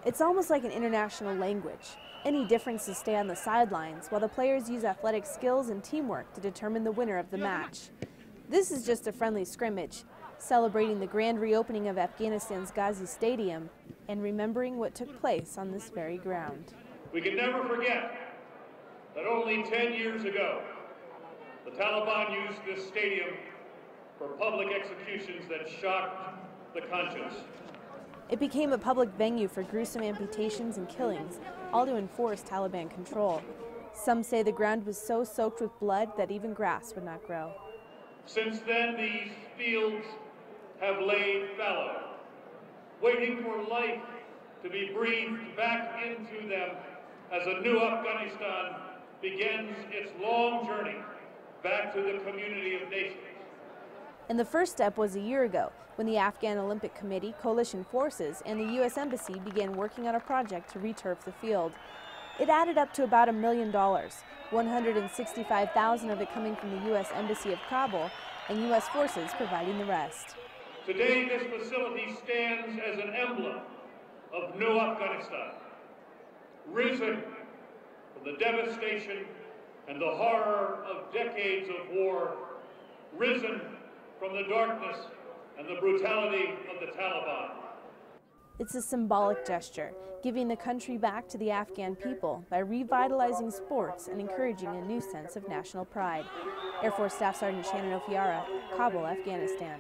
It's almost like an international language. Any differences stay on the sidelines, while the players use athletic skills and teamwork to determine the winner of the match. This is just a friendly scrimmage, celebrating the grand reopening of Afghanistan's Ghazi Stadium and remembering what took place on this very ground. We can never forget that only 10 years ago, the Taliban used this stadium for public executions that shocked the conscience. It became a public venue for gruesome amputations and killings, all to enforce Taliban control. Some say the ground was so soaked with blood that even grass would not grow. Since then, these fields have laid fallow, waiting for life to be breathed back into them as a new Afghanistan begins its long journey back to the community of nations. And the first step was a year ago, when the Afghan Olympic Committee, coalition forces, and the U.S. Embassy began working on a project to returf the field. It added up to about $1 million, $165,000 of it coming from the U.S. Embassy of Kabul, and U.S. forces providing the rest. Today, this facility stands as an emblem of new Afghanistan, risen from the devastation and the horror of decades of war, risen from the darkness and the brutality of the Taliban. It's a symbolic gesture, giving the country back to the Afghan people by revitalizing sports and encouraging a new sense of national pride. Air Force Staff Sergeant Shannon Ofiara, Kabul, Afghanistan.